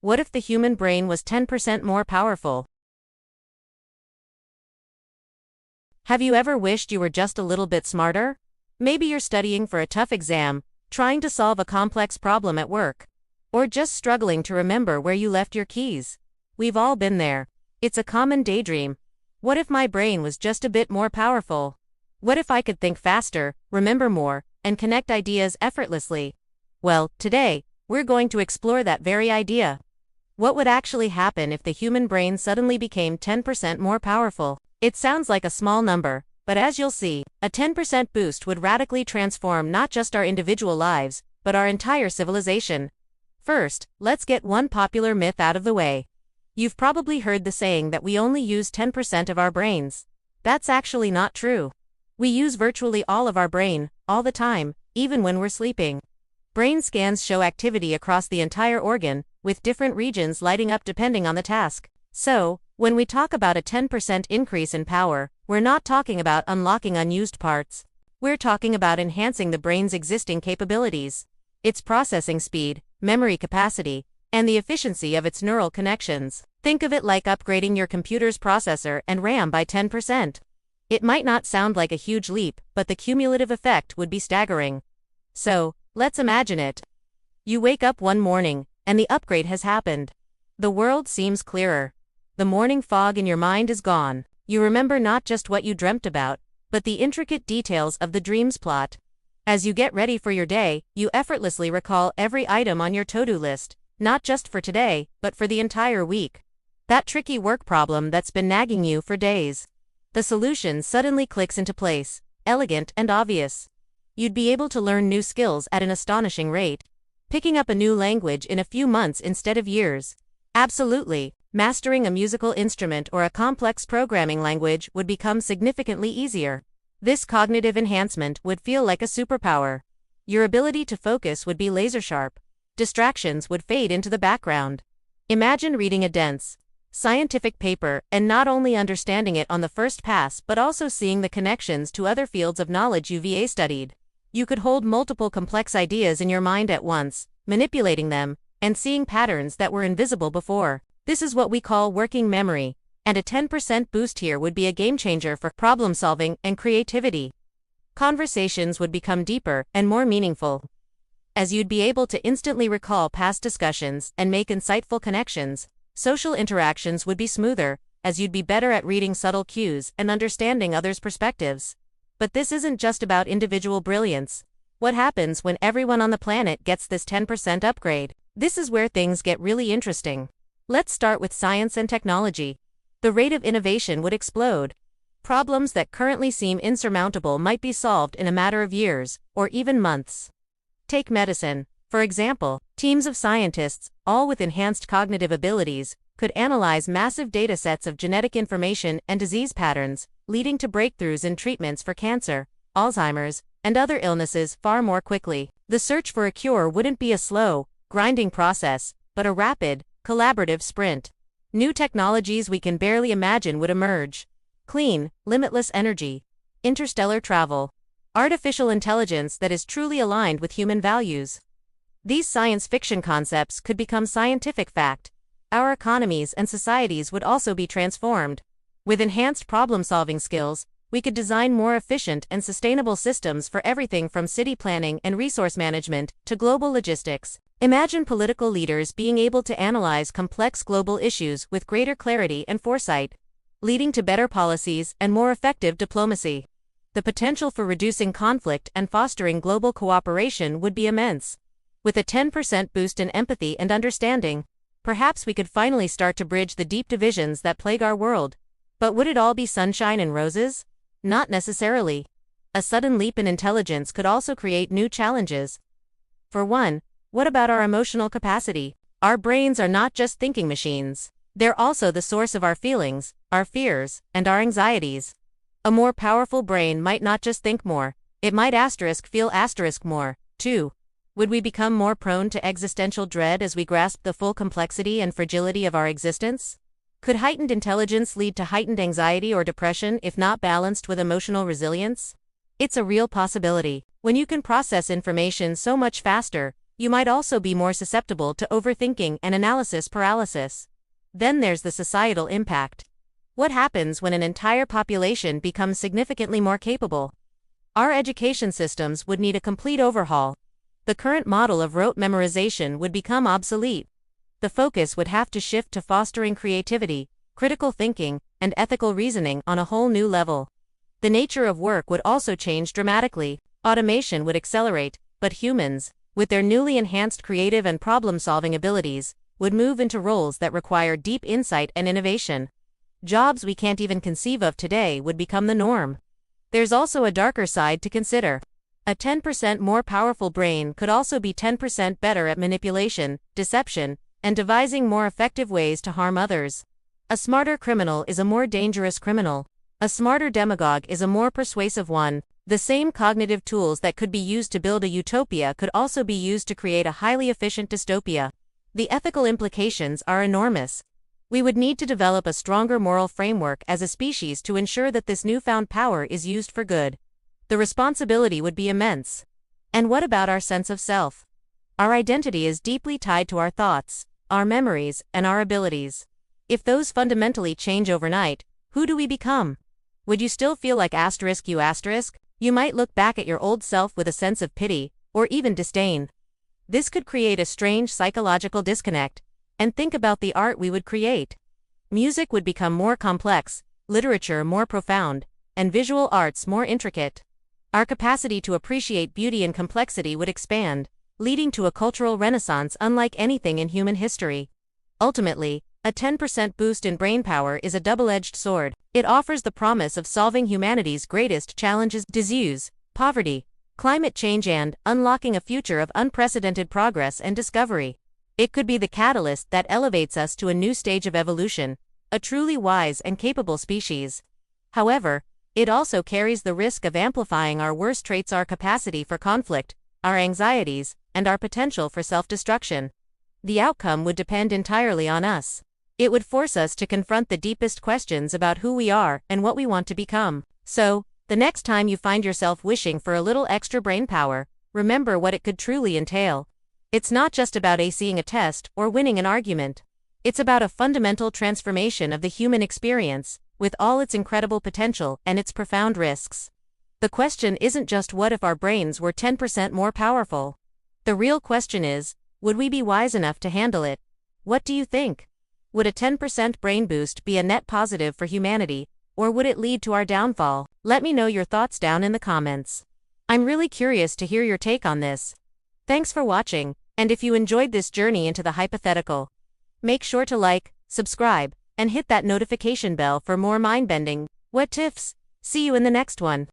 What if the human brain was 10% more powerful? Have you ever wished you were just a little bit smarter? Maybe you're studying for a tough exam, trying to solve a complex problem at work, or just struggling to remember where you left your keys. We've all been there. It's a common daydream. What if my brain was just a bit more powerful? What if I could think faster, remember more, and connect ideas effortlessly? Well, today, we're going to explore that very idea. What would actually happen if the human brain suddenly became 10% more powerful? It sounds like a small number, but as you'll see, a 10% boost would radically transform not just our individual lives, but our entire civilization. First, let's get one popular myth out of the way. You've probably heard the saying that we only use 10% of our brains. That's actually not true. We use virtually all of our brain, all the time, even when we're sleeping. Brain scans show activity across the entire organ, with different regions lighting up depending on the task. So, when we talk about a 10% increase in power, we're not talking about unlocking unused parts. We're talking about enhancing the brain's existing capabilities, its processing speed, memory capacity, and the efficiency of its neural connections. Think of it like upgrading your computer's processor and RAM by 10%. It might not sound like a huge leap, but the cumulative effect would be staggering. So, let's imagine it. You wake up one morning, and the upgrade has happened. The world seems clearer. The morning fog in your mind is gone. You remember not just what you dreamt about, but the intricate details of the dream's plot. As you get ready for your day, you effortlessly recall every item on your to-do list, not just for today, but for the entire week. That tricky work problem that's been nagging you for days. The solution suddenly clicks into place, elegant and obvious. You'd be able to learn new skills at an astonishing rate, picking up a new language in a few months instead of years. Absolutely, mastering a musical instrument or a complex programming language would become significantly easier. This cognitive enhancement would feel like a superpower. Your ability to focus would be laser-sharp. Distractions would fade into the background. Imagine reading a dense, scientific paper and not only understanding it on the first pass but also seeing the connections to other fields of knowledge you've studied. You could hold multiple complex ideas in your mind at once, manipulating them, and seeing patterns that were invisible before. This is what we call working memory, and a 10% boost here would be a game-changer for problem-solving and creativity. Conversations would become deeper and more meaningful, as you'd be able to instantly recall past discussions and make insightful connections. Social interactions would be smoother, as you'd be better at reading subtle cues and understanding others' perspectives. But this isn't just about individual brilliance. What happens when everyone on the planet gets this 10% upgrade? This is where things get really interesting. Let's start with science and technology. The rate of innovation would explode. Problems that currently seem insurmountable might be solved in a matter of years, or even months. Take medicine, for example. Teams of scientists, all with enhanced cognitive abilities, could analyze massive data sets of genetic information and disease patterns, leading to breakthroughs in treatments for cancer, Alzheimer's, and other illnesses far more quickly. The search for a cure wouldn't be a slow, grinding process, but a rapid, collaborative sprint. New technologies we can barely imagine would emerge. Clean, limitless energy, interstellar travel, artificial intelligence that is truly aligned with human values. These science fiction concepts could become scientific fact. Our economies and societies would also be transformed. With enhanced problem-solving skills, we could design more efficient and sustainable systems for everything from city planning and resource management to global logistics. Imagine political leaders being able to analyze complex global issues with greater clarity and foresight, leading to better policies and more effective diplomacy. The potential for reducing conflict and fostering global cooperation would be immense. With a 10% boost in empathy and understanding, perhaps we could finally start to bridge the deep divisions that plague our world. But would it all be sunshine and roses? Not necessarily. A sudden leap in intelligence could also create new challenges. For one, what about our emotional capacity? Our brains are not just thinking machines. They're also the source of our feelings, our fears, and our anxieties. A more powerful brain might not just think more, it might feel more, too. Would we become more prone to existential dread as we grasp the full complexity and fragility of our existence? Could heightened intelligence lead to heightened anxiety or depression if not balanced with emotional resilience? It's a real possibility. When you can process information so much faster, You might also be more susceptible to overthinking and analysis paralysis. Then there's the societal impact. What happens when an entire population becomes significantly more capable? Our education systems would need a complete overhaul. The current model of rote memorization would become obsolete. The focus would have to shift to fostering creativity, critical thinking, and ethical reasoning on a whole new level. The nature of work would also change dramatically. Automation would accelerate, but humans, with their newly enhanced creative and problem-solving abilities, would move into roles that require deep insight and innovation. Jobs we can't even conceive of today would become the norm. There's also a darker side to consider. A 10% more powerful brain could also be 10% better at manipulation, deception, and devising more effective ways to harm others. A smarter criminal is a more dangerous criminal. A smarter demagogue is a more persuasive one. The same cognitive tools that could be used to build a utopia could also be used to create a highly efficient dystopia. The ethical implications are enormous. We would need to develop a stronger moral framework as a species to ensure that this newfound power is used for good. The responsibility would be immense. And what about our sense of self? Our identity is deeply tied to our thoughts, our memories, and our abilities. If those fundamentally change overnight, who do we become? Would you still feel like you? You might look back at your old self with a sense of pity, or even disdain. This could create a strange psychological disconnect. And think about the art we would create. Music would become more complex, literature more profound, and visual arts more intricate. Our capacity to appreciate beauty and complexity would expand, leading to a cultural renaissance unlike anything in human history. Ultimately, a 10% boost in brainpower is a double-edged sword. It offers the promise of solving humanity's greatest challenges: disease, poverty, climate change, and unlocking a future of unprecedented progress and discovery. It could be the catalyst that elevates us to a new stage of evolution, a truly wise and capable species. However, it also carries the risk of amplifying our worst traits: our capacity for conflict, our anxieties, and our potential for self-destruction. The outcome would depend entirely on us. It would force us to confront the deepest questions about who we are and what we want to become. So, the next time you find yourself wishing for a little extra brain power, remember what it could truly entail. It's not just about acing a test or winning an argument. It's about a fundamental transformation of the human experience, with all its incredible potential and its profound risks. The question isn't just what if our brains were 10% more powerful. The real question is, would we be wise enough to handle it? What do you think? Would a 10% brain boost be a net positive for humanity, or would it lead to our downfall? Let me know your thoughts down in the comments. I'm really curious to hear your take on this. Thanks for watching, and if you enjoyed this journey into the hypothetical, make sure to like, subscribe, and hit that notification bell for more mind-bending what ifs. See you in the next one.